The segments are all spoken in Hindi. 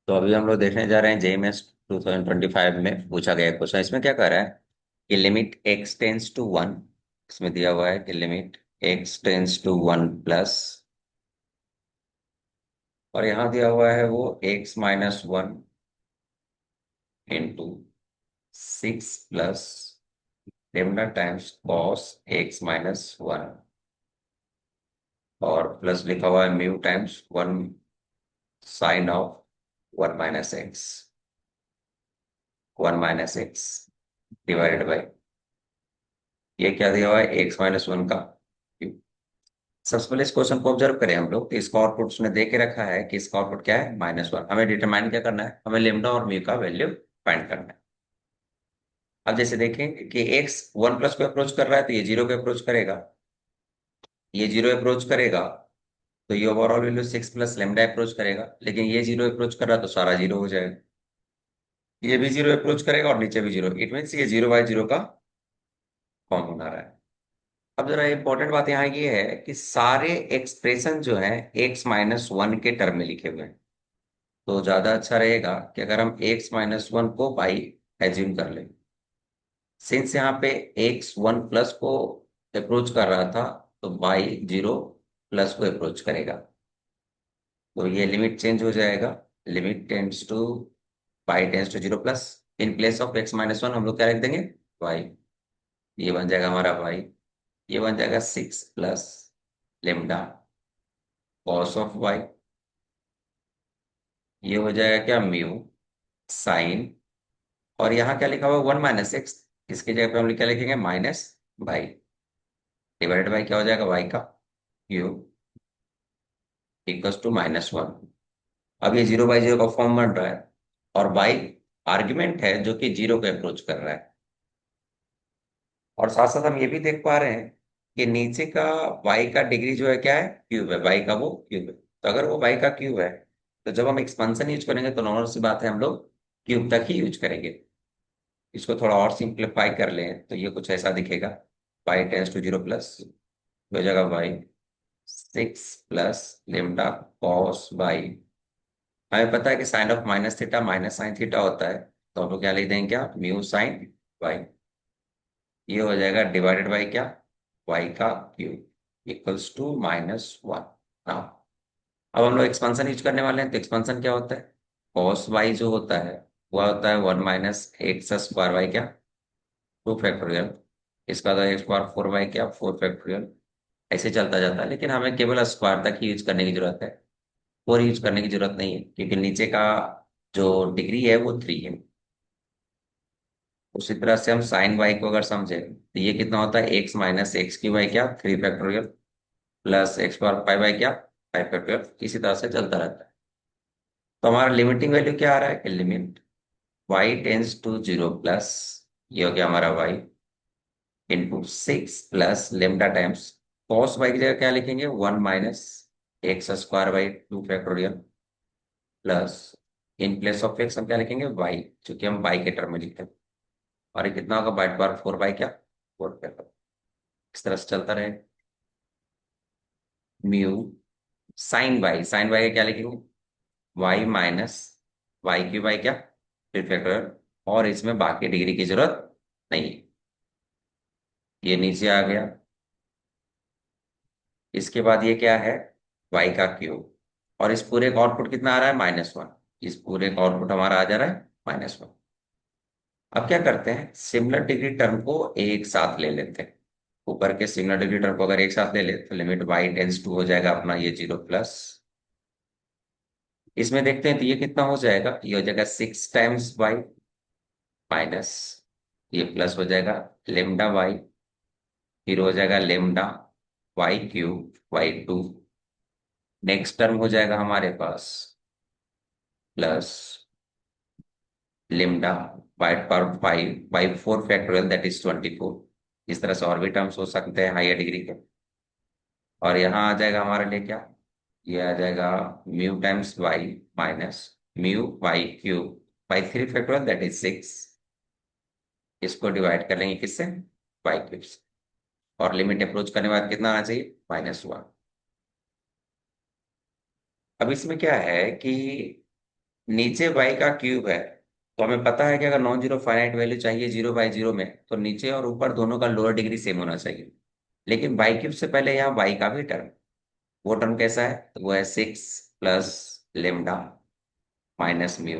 तो अभी हम लोग देखने जा रहे हैं जेएमएस 2025 में पूछा गया क्वेश्चन। इसमें क्या कर रहा है कि limit x tends to one, इसमें दिया हुआ है कि limit x tends to one plus, और यहाँ दिया हुआ है वो x minus one into six plus lambda times cos x minus one, और प्लस लिखा हुआ है mu times one sine of one minus x divided by, ये क्या दिया हुआ है एक्स माइनस वन का क्यूब। सबसे पहले इस क्वेश्चन को ऑब्जर्व करें हम लोग, तो इसका आउटपुट उसने दे के रखा है कि इसका आउटपुट क्या है माइनस वन। हमें डिटरमाइन क्या करना है, हमें लेमडा और म्यू का वैल्यू फाइंड करना है। अब जैसे देखें कि एक्स वन प्लस को अप्रोच कर रहा है तो ये जीरो को अप्रोच करेगा, ये जीरो अप्रोच करेगा तो ये overall value six plus lambda approach करेगा, लेकिन ये जीरो अप्रोच कर रहा है तो सारा जीरो हो जाएगा, ये भी जीरो अप्रोच करेगा और नीचे भी जीरो, इट मीन्स ये जीरो बाय जीरो का फॉर्म बना रहा है। अब जरा इंपॉर्टेंट बात यहाँ ये है कि सारे एक्सप्रेशन जो है एक्स माइनस वन के टर्म में लिखे हुए हैं, तो ज्यादा अच्छा रहेगा कि अगर हम एक्स माइनस वन को बाई एज्यूम कर लें। सिंस यहाँ पे एक्स वन प्लस को अप्रोच कर रहा था तो बाई जीरो प्लस को अप्रोच करेगा, तो ये लिमिट चेंज हो जाएगा। Limit tends to y tends to zero plus, in place of x minus one हम लोग क्या रख देंगे वाई, ये बन जाएगा हमारा वाई, ये बन जाएगा six plus lambda cos of y, ये हो जाएगा क्या म्यू साइन, और यहाँ क्या लिखा हुआ वन माइनस एक्स, इसकी जगह पे हम क्या लिखेंगे माइनस बाई, डिवाइडेड बाई क्या हो जाएगा वाई का cube equals to minus one. अब ये जीरो बाई जीरो का फॉर्म बन रहा है, और बाई आर्ग्यूमेंट है जो कि जीरो को अप्रोच कर रहा है, और साथ साथ हम ये भी देख पा रहे हैं कि नीचे का y का डिग्री जो है क्या है क्यूब है, y का वो क्यूब है, तो अगर वो y का क्यूब है तो जब हम एक्सपेंशन यूज करेंगे तो नॉर्मल सी बात है हम लोग क्यूब तक ही यूज करेंगे। इसको थोड़ा और सिंप्लीफाई कर लें तो ये कुछ ऐसा दिखेगा, y tends to zero plus हो जाएगा y six plus lambda cos y. हमें पता है कि sine of minus theta minus sine theta होता है, तो हम लोग क्या लिख देंगे क्या म्यू साइन वाई, ये हो जाएगा डिवाइडेड बाई क्या y का cube equals to minus one. Now अब हम लोग एक्सपेंशन यूज करने वाले हैं, तो एक्सपेंशन क्या होता है cos y जो होता है वह होता है one minus x square by क्या टू फैक्टोरियल, इसका तो एक्स स्क्वायर फोर वाई क्या फोर फैक्टोरियल, ऐसे चलता जाता है, लेकिन हमें केवल स्क्वायर तक ही यूज करने की जरूरत है, फोर यूज करने की जरूरत नहीं है क्योंकि नीचे का जो डिग्री है वो थ्री है। उसी तरह से हम साइन वाई को अगर समझे तो ये कितना होता है एक्स माइनस एक्स की वाई क्या three factorial plus x power five by क्या फाइव फैक्टोरियल, इसी तरह से चलता रहता है। तो हमारा लिमिटिंग वैल्यू क्या आ रहा है कि limit y tends to zero plus, ये हो गया हमारा y into six plus lambda times cos y की जगह क्या लिखेंगे one minus x square by two factorial plus in place of x हम क्या लिखेंगे वाई, चूंकि हम वाई के टर्म में लिखते हैं, और ये कितना होगा बाई बार फोर बाई क्या फोर फैक्टर, इस तरह से चलता रहे। म्यू साइन वाई का क्या लिखेंगे वाई माइनस वाई की वाई क्या फिर फैक्टर, और इसमें बाकी डिग्री की जरूरत नहीं, ये नीचे आ गया। इसके बाद ये क्या है वाई का क्यूब, और इस पूरे का आउटपुट कितना आ रहा है माइनस वन, इस पूरे का आउटपुट हमारा आ जा रहा है माइनस वन। अब क्या करते हैं सिमिलर डिग्री टर्म को एक साथ ले लेते हैं, ऊपर के सिमिलर डिग्री टर्म को अगर एक साथ ले ले तो लिमिट वाई टेंस टू हो जाएगा अपना ये जीरो प्लस, इसमें देखते हैं तो ये कितना हो जाएगा, ये हो जाएगा सिक्स टाइम्स वाई माइनस ये प्लस हो जाएगा लेमडा वाई, फिर हो जाएगा lambda y cube y two, next term हो जाएगा हमारे पास plus lambda by power five by four factorial that is twenty four, इस तरह से और भी टर्म्स हो सकते हैं हायर डिग्री के। और यहाँ आ जाएगा हमारे लिए क्या, ये आ जाएगा mu times y minus mu y cube by three factorial that is six, इसको डिवाइड कर लेंगे किससे वाई क्यूब से, और लिमिट अप्रोच करने के बाद कितना आना चाहिए माइनस वन। अब इसमें क्या है कि नीचे y का क्यूब है, तो हमें पता है कि अगर नॉन जीरो फाइनाइट वैल्यू चाहिए 0/0 में, तो नीचे और ऊपर दोनों का लोअर डिग्री सेम होना चाहिए। लेकिन y क्यूब से पहले यहाँ y का भी टर्म, वो टर्म कैसा है, तो वो है 6 + λ - म्यू।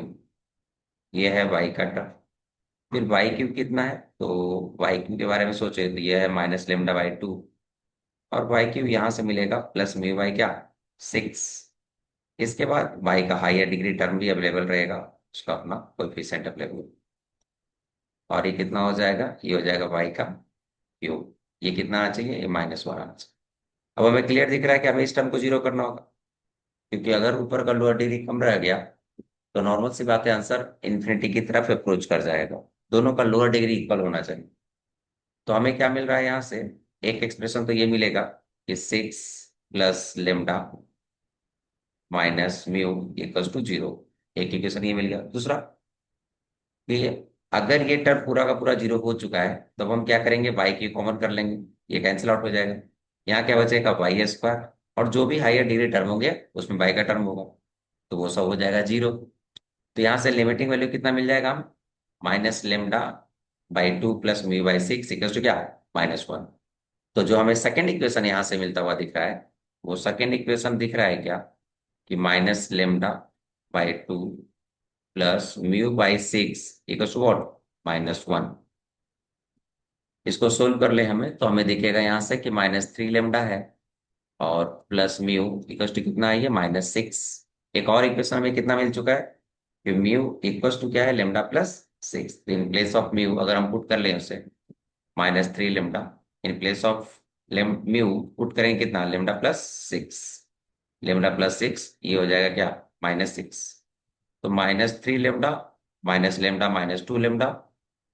ये है y का टर्म। फिर y क्यूब कितना है, तो y क्यूब के बारे में सोचे तो ये है -λ/2। और y क्यूब यहाँ से मिलेगा प्लस म्यू बाई क्या, 6। इसके बाद y का हायर डिग्री टर्म भी अवेलेबल रहेगा, उसका अपना कोएफिशिएंट अवेलेबल। और ये कितना हो जाएगा, ये हो जाएगा y का क्यूब। ये कितना आना चाहिए, ये -1 आना चाहिए। अब हमें क्लियर दिख रहा है कि हमें इस टर्म को जीरो करना होगा, क्योंकि अगर ऊपर का लोअर डिग्री कम रह गया तो नॉर्मल सी बात है, आंसर इन्फिनिटी की तरफ अप्रोच कर जाएगा। दोनों का लोअर डिग्री इक्वल होना चाहिए। तो हमें क्या मिल रहा है यहाँ से, एक एक्सप्रेशन तो ये मिलेगा कि 6 + λ - म्यू = 0। एक इक्वेशन ये मिल गया। दूसरा कि अगर ये टर्म पूरा का पूरा जीरो हो चुका है, तो हम क्या करेंगे, y की कॉमन कर लेंगे, ये कैंसिल आउट हो जाएगा। यहाँ क्या बचेगा, y²। और जो भी हायर डिग्री टर्म होंगे उसमें y का टर्म होगा, तो वो सब हो जाएगा जीरो। तो यहाँ से लिमिटिंग वैल्यू कितना मिल जाएगा हम, -λ/2 + μ/6 = क्या, -1। तो जो हमें सेकेंड इक्वेशन यहाँ से मिलता हुआ दिख रहा है, वो सेकेंड इक्वेशन दिख रहा है क्या, कि -λ/2 + μ/6 = व्हाट, -1। इसको सोल्व कर ले हमें, तो हमें दिखेगा यहाँ से कि -3λ है, और प्लस म्यू इक्वल टू कितना है, ये -6। एक और इक्वेशन हमें कितना मिल चुका है, कि म्यू इक्वल टू क्या है, λ+6। इन प्लेस ऑफ म्यू अगर हम पुट कर लें उसे, -3λ, in place of mu put करेंगे कितना, λ+6। λ+6 ये हो जाएगा क्या, -6। तो -3λ -λ - 2λ,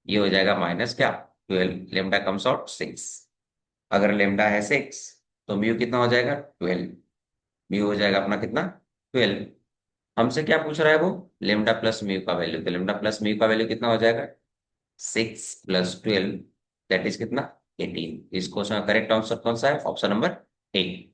ये हो जाएगा माइनस क्या, 12। Lambda comes out 6। अगर लेमडा है 6, तो म्यू कितना हो जाएगा, 12। म्यू हो जाएगा अपना कितना, 12। हमसे क्या पूछ रहा है वो, लेमडा प्लस म्यू का वैल्यू। तो लेमडा प्लस म्यू का वैल्यू कितना हो जाएगा, 6 + 12, दैट इज कितना, 18। इस क्वेश्चन का करेक्ट आंसर कौन सा है, ऑप्शन नंबर 8।